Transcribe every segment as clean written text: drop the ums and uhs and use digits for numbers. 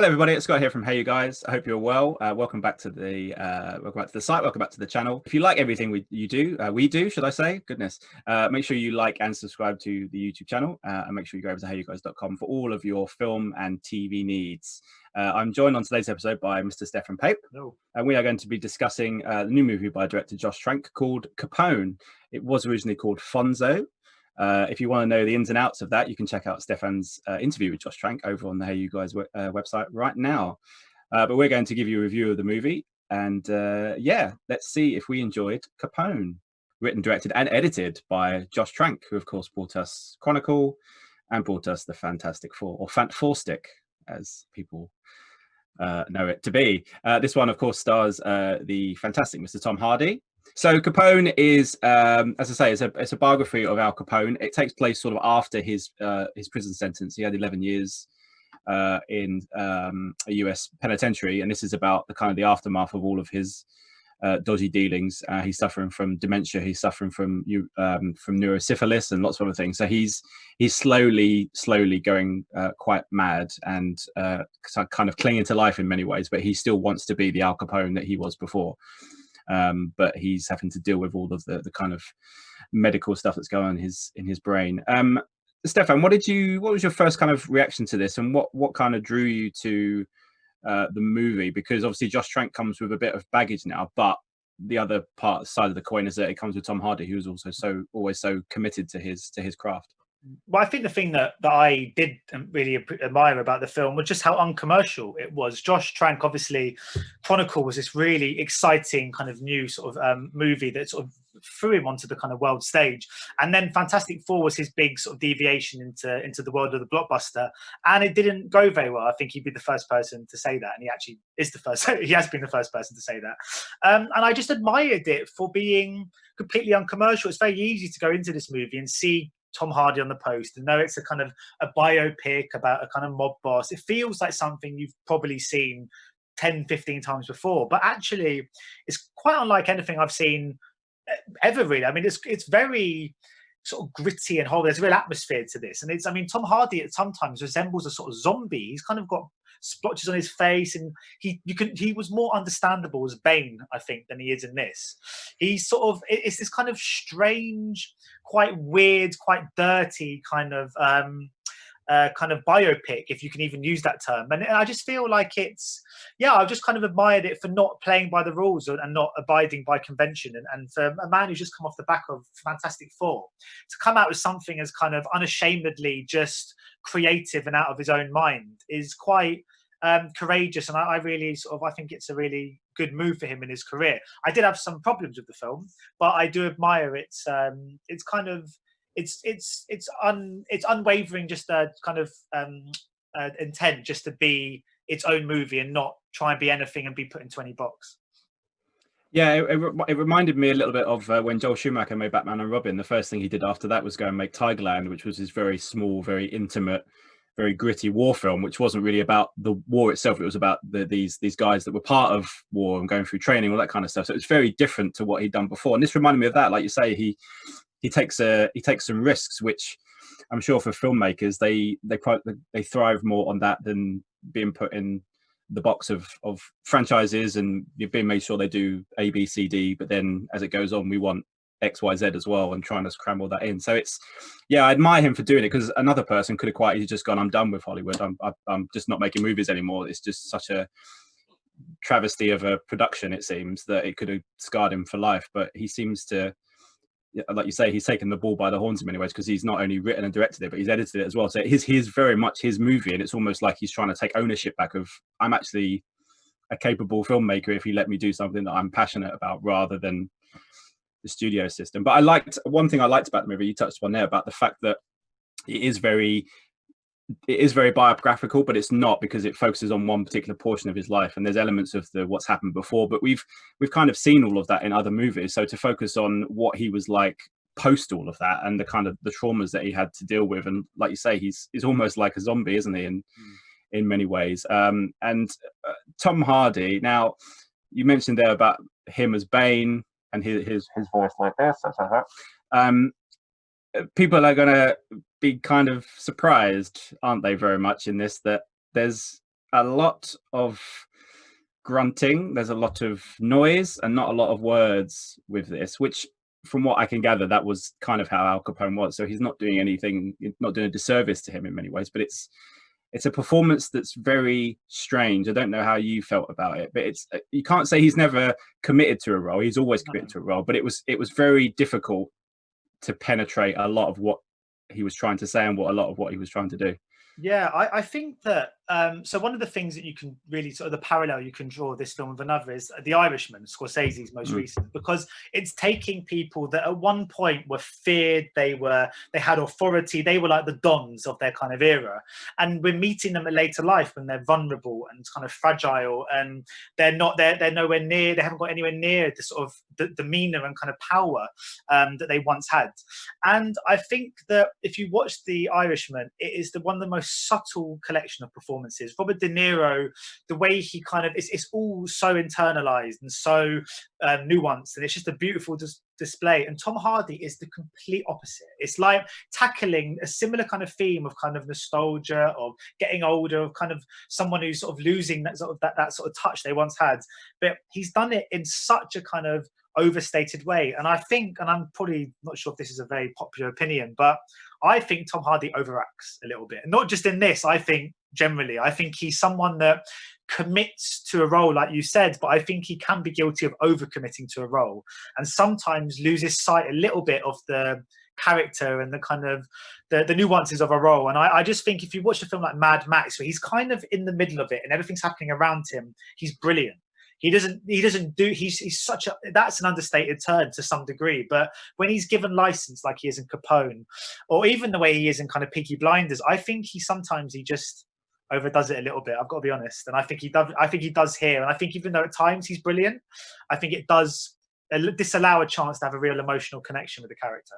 Hello, everybody. It's Scott here from HeyUGuys. I hope you're well. Welcome back to the site. Welcome back to the channel. If you like everything we do, should I say? Goodness. Make sure you like and subscribe to the YouTube channel, and make sure you go over to HeyUGuys.com for all of your film and TV needs. I'm joined on today's episode by Mr. Stefan Pape, and we are going to be discussing the new movie by director Josh Trank called Capone. It was originally called Fonzo. If you want to know the ins and outs of that, you can check out Stefan's interview with Josh Trank over on the HeyUGuys website right now. But we're going to give you a review of the movie. And yeah, let's see if we enjoyed Capone. Written, directed and edited by Josh Trank, who of course brought us Chronicle and brought us the Fantastic Four, or Fant Four Stick, as people know it to be. This one, of course, stars the fantastic Mr. Tom Hardy. So Capone is, as I say, it's a biography of Al Capone. It takes place sort of after his prison sentence. He had 11 years in a US penitentiary, and this is about the aftermath of all of his dodgy dealings. He's suffering from dementia. He's suffering from neurosyphilis and lots of other things. So he's slowly going quite mad and kind of clinging to life in many ways. But he still wants to be the Al Capone that he was before. But he's having to deal with all of the kind of medical stuff that's going on in his brain. Stefan, what was your first kind of reaction to this, and what kind of drew you to the movie? Because obviously Josh Trank comes with a bit of baggage now, but the other side of the coin is that it comes with Tom Hardy, who's also always so committed to his craft. Well, I think the thing that I did really admire about the film was just how uncommercial it was. Josh Trank, obviously, Chronicle was this really exciting kind of new sort of movie that sort of threw him onto the kind of world stage. And then Fantastic Four was his big sort of deviation into the world of the blockbuster. And it didn't go very well. I think he'd be the first person to say that. And he actually is the first. He has been the first person to say that. And I just admired it for being completely uncommercial. It's very easy to go into this movie and see Tom Hardy on the post and know it's a kind of a biopic about a kind of mob boss. It feels like something you've probably seen 10, 15 times before, but actually it's quite unlike anything I've seen ever, really. I mean, it's very sort of gritty and horrible. There's a real atmosphere to this. And Tom Hardy at sometimes resembles a sort of zombie. He's kind of got splotches on his face, and he was more understandable as Bane, I think, than he is in this. He's sort of, it's this kind of strange, quite weird, quite dirty kind of biopic, if you can even use that term. And I just feel like I've just kind of admired it for not playing by the rules and not abiding by convention. And for a man who's just come off the back of Fantastic Four to come out with something as kind of unashamedly just creative and out of his own mind is quite courageous. And I really I think it's a really good move for him in his career. I did have some problems with the film, but I do admire its unwavering, just a kind of intent just to be its own movie and not try and be anything and be put into any box. Yeah, it reminded me a little bit of when Joel Schumacher made Batman and Robin. The first thing he did after that was go and make Tigerland, which was his very small, very intimate, very gritty war film, which wasn't really about the war itself. It was about these guys that were part of war and going through training, all that kind of stuff. So it was very different to what he'd done before. And this reminded me of that. Like you say, he takes some risks, which I'm sure for filmmakers they thrive more on that than being put in the box of franchises and you've been made sure they do A, B, C, D, but then as it goes on we want X, Y, Z as well, and trying to cram all that in. So I admire him for doing it, because another person could have quite easily just gone, I'm done with Hollywood, I'm just not making movies anymore. It's just such a travesty of a production, it seems, that it could have scarred him for life. But he seems to, like you say, he's taken the ball by the horns in many ways, because he's not only written and directed it, but he's edited it as well. So he's very much his movie, and it's almost like he's trying to take ownership back of, I'm actually a capable filmmaker if you let me do something that I'm passionate about, rather than the studio system. But one thing I liked about the movie, you touched on there, about the fact that it is very biographical, but it's not, because it focuses on one particular portion of his life, and there's elements of what's happened before, but we've kind of seen all of that in other movies. So to focus on what he was like post all of that, and the kind of the traumas that he had to deal with, and like you say, he's almost like a zombie, isn't he, in many ways. And Tom Hardy, now you mentioned there about him as Bane and his voice like this, people are going to be kind of surprised, aren't they, very much in this, that there's a lot of grunting. There's a lot of noise and not a lot of words with this, which from what I can gather, that was kind of how Al Capone was. So he's not doing anything, not doing a disservice to him in many ways, but it's a performance that's very strange. I don't know how you felt about it, but it's, you can't say he's never committed to a role. He's always committed to a role, but it was very difficult to penetrate a lot of what he was trying to say and a lot of what he was trying to do. Yeah, I think that so one of the things that you can really sort of the parallel you can draw this film with another is The Irishman, Scorsese's most recent, because it's taking people that at one point were feared, they had authority, they were like the dons of their kind of era, and we're meeting them at later life when they're vulnerable and kind of fragile, and they're nowhere near, they haven't got anywhere near the sort of the demeanor and kind of power that they once had. And I think that if you watch The Irishman, it is one of the most subtle collection of performances. Robert De Niro, the way he kind of, it's all so internalized and so nuanced, and it's just a beautiful display. And Tom Hardy is the complete opposite. It's like tackling a similar kind of theme of kind of nostalgia, of getting older, of kind of someone who's sort of losing that sort of touch they once had. But he's done it in such a kind of overstated way. And I think, and I'm probably not sure if this is a very popular opinion, but I think Tom Hardy overacts a little bit. Not just in this, I think generally. I think he's someone that commits to a role, like you said, but I think he can be guilty of overcommitting to a role and sometimes loses sight a little bit of the character and the kind of the nuances of a role. And I just think if you watch a film like Mad Max, where he's kind of in the middle of it and everything's happening around him, he's brilliant. He's such a, that's an understated term to some degree, but when he's given license like he is in Capone, or even the way he is in kind of Peaky Blinders, I think he just overdoes it a little bit. I've got to be honest. And I think he does here. And I think even though at times he's brilliant, I think it does disallow a chance to have a real emotional connection with the character.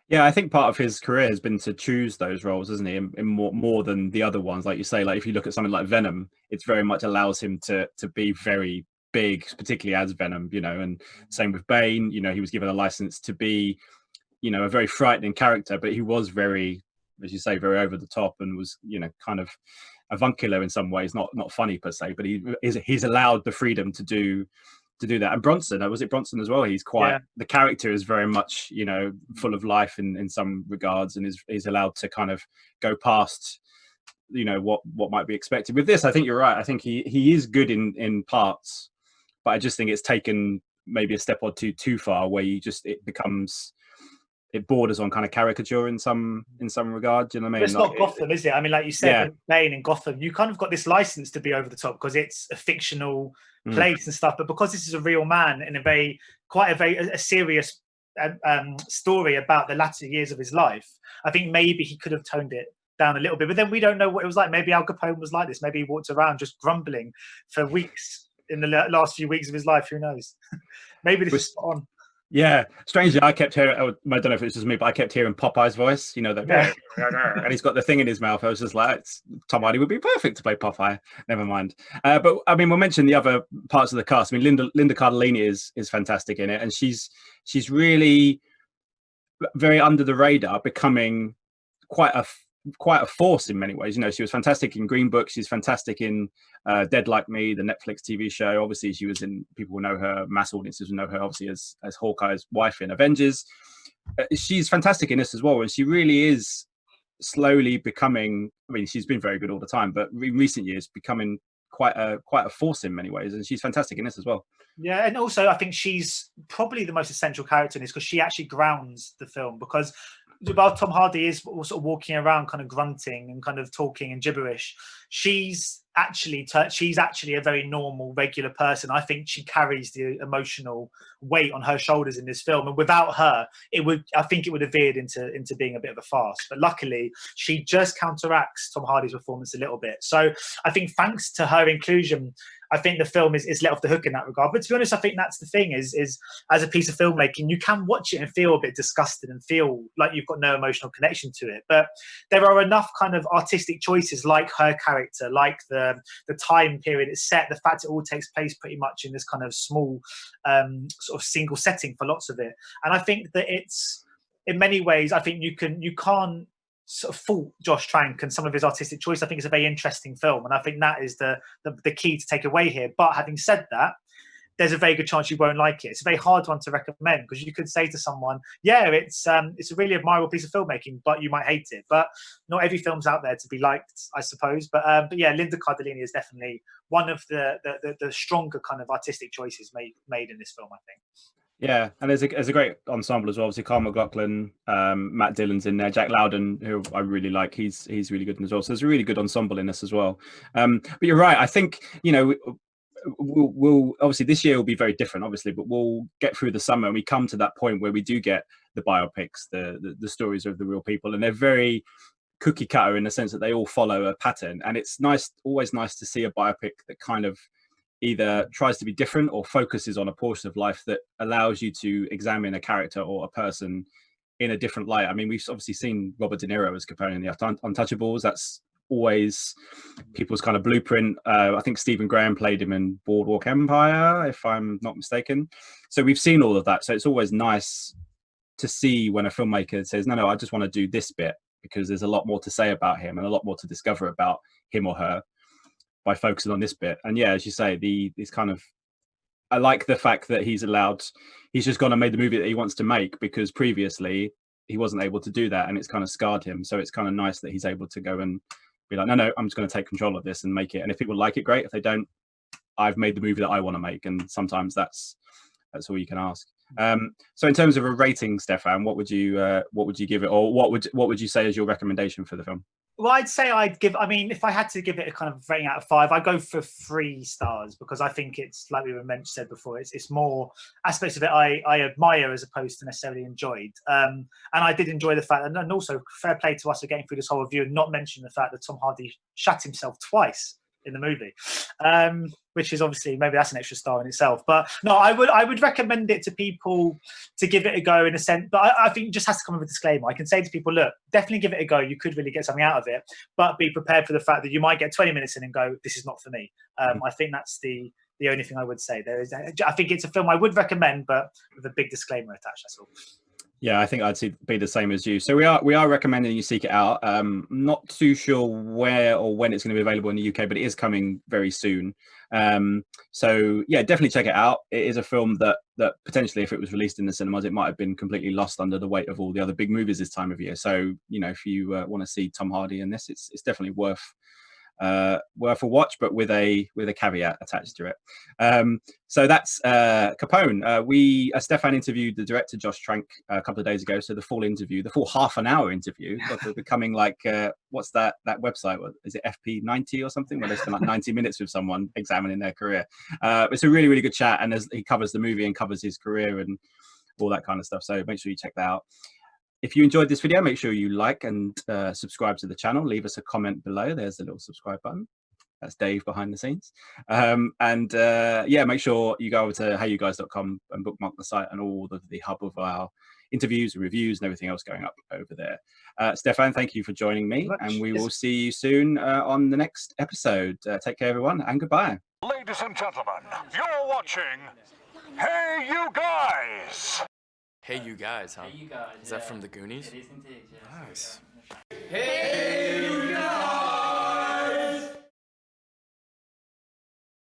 Yeah, I think part of his career has been to choose those roles, isn't he? In more than the other ones, like you say. Like if you look at something like Venom, it's very much allows him to be very big, particularly as Venom, you know. And same with Bane, you know, he was given a license to be, you know, a very frightening character, but he was very, as you say, very over the top and was, you know, kind of avuncular in some ways, not funny per se, but he's allowed the freedom to do that. And Bronson, was it Bronson as well? He's quite, yeah. The character is very much, you know, full of life in some regards, and is allowed to kind of go past, you know, what might be expected. With this, I think you're right. I think he is good in parts, but I just think it's taken maybe a step or two too far, where it borders on kind of caricature in some regard. Do you know what I mean? But it's not Gotham, is it? I mean, like you said, Bane in Gotham, you kind of got this license to be over the top because it's a fictional place and stuff. But because this is a real man in a serious story about the latter years of his life, I think maybe he could have toned it down a little bit. But then we don't know what it was like. Maybe Al Capone was like this. Maybe he walked around just grumbling for weeks in the last few weeks of his life. Who knows? Maybe this is spot on. Yeah, strangely, I kept hearing, I don't know if it's just me, but I kept hearing Popeye's voice, you know, that, and he's got the thing in his mouth. I was just like, Tom Hardy would be perfect to play Popeye. Never mind. But I mean, we'll mention the other parts of the cast. I mean, Linda Cardellini is fantastic in it, and she's really very under the radar, becoming quite a force in many ways. You know, she was fantastic in Green Book. She's fantastic in Dead Like Me, the Netflix TV show. Obviously, she was in, people will know her, mass audiences will know her, obviously, as Hawkeye's wife in Avengers. She's fantastic in this as well, and she really is slowly becoming, I mean, she's been very good all the time, but in recent years, becoming quite a force in many ways, and she's fantastic in this as well. Yeah, and also I think she's probably the most essential character in this because she actually grounds the film, because while Tom Hardy is sort of walking around kind of grunting and kind of talking and gibberish, she's actually a very normal, regular person. I think she carries the emotional weight on her shoulders in this film, and without her, I think it would have veered into being a bit of a farce. But luckily, she just counteracts Tom Hardy's performance a little bit. So I think thanks to her inclusion, I think the film is let off the hook in that regard. But to be honest, I think that's the thing is as a piece of filmmaking, you can watch it and feel a bit disgusted and feel like you've got no emotional connection to it. But there are enough kind of artistic choices, like her character, like the time period it's set, the fact it all takes place pretty much in this kind of small sort of single setting for lots of it. And I think that it's, in many ways, I think you can't sort of fault Josh Trank and some of his artistic choice. I think it's a very interesting film, and I think that is the key to take away here. But having said that, there's a very good chance you won't like it. It's a very hard one to recommend, because you could say to someone, yeah, it's a really admirable piece of filmmaking, but you might hate it. But not every film's out there to be liked, I suppose. But yeah, Linda Cardellini is definitely one of the stronger kind of artistic choices made in this film, I think. Yeah, and there's a great ensemble as well. Obviously, Carl McLaughlin, Matt Dillon's in there, Jack Lowden, who I really like. He's really good as well. So there's a really good ensemble in this as well. But you're right. I think, you know, we'll obviously this year will be very different, obviously, but we'll get through the summer and we come to that point where we do get the biopics, the stories of the real people, and they're very cookie cutter in the sense that they all follow a pattern. And it's always nice to see a biopic that kind of either tries to be different or focuses on a portion of life that allows you to examine a character or a person in a different light. I mean, we've obviously seen Robert De Niro as Capone in the Untouchables. That's always people's kind of blueprint. I think Stephen Graham played him in Boardwalk Empire, if I'm not mistaken. So we've seen all of that. So it's always nice to see when a filmmaker says, no, I just want to do this bit, because there's a lot more to say about him and a lot more to discover about him or her by focusing on this bit. And yeah, as you say, these kind of, I like the fact that he's just gone and made the movie that he wants to make, because previously he wasn't able to do that, and it's kind of scarred him. So it's kind of nice that he's able to go and be like, no, I'm just going to take control of this and make it. And if people like it, great. If they don't, I've made the movie that I want to make. And sometimes that's all you can ask. So in terms of a rating, Stefan, what would you give it, or what would you say is your recommendation for the film? Well, I'd say I mean, if I had to give it a kind of rating out of 5, I'd go for 3 stars, because I think it's, like we said before, it's more aspects of it I admire as opposed to necessarily enjoyed. And I did enjoy the fact, and also fair play to us for getting through this whole review and not mentioning the fact that Tom Hardy shat himself twice in the movie, which is obviously, maybe that's an extra star in itself. But no, I would recommend it to people to give it a go in a sense. But I think it just has to come with a disclaimer. I can say to people, look, definitely give it a go. You could really get something out of it, but be prepared for the fact that you might get 20 minutes in and go, this is not for me. I think that's the only thing I would say. I think it's a film I would recommend, but with a big disclaimer attached, that's all. Yeah, I think I'd be the same as you. So we are recommending you seek it out. Not too sure where or when it's going to be available in the UK, but it is coming very soon. So yeah, definitely check it out. It is a film that potentially, if it was released in the cinemas, it might have been completely lost under the weight of all the other big movies this time of year. So, you know, if you want to see Tom Hardy in this, it's definitely worth a watch, but with a caveat attached to it. So that's Capone. Stefan interviewed the director Josh Trank a couple of days ago. So the full interview, the full half-an-hour interview, got becoming like what's that website? Is it FP90 or something, where they spend like 90 minutes with someone examining their career? It's a really, really good chat, and as he covers the movie and covers his career and all that kind of stuff. So make sure you check that out. If you enjoyed this video, make sure you like and subscribe to the channel. Leave us a comment below. There's the little subscribe button. That's Dave behind the scenes. Yeah, make sure you go over to HeyUGuys.com and bookmark the site and all of the hub of our interviews and reviews and everything else going up over there. Stefan, thank you for joining me, and we will see you soon on the next episode. Take care, everyone, and goodbye. Ladies and gentlemen, you're watching Hey You Guys! Hey You Guys, huh? Hey You Guys. Is that from the Goonies? It is indeed, yeah. Nice. Hey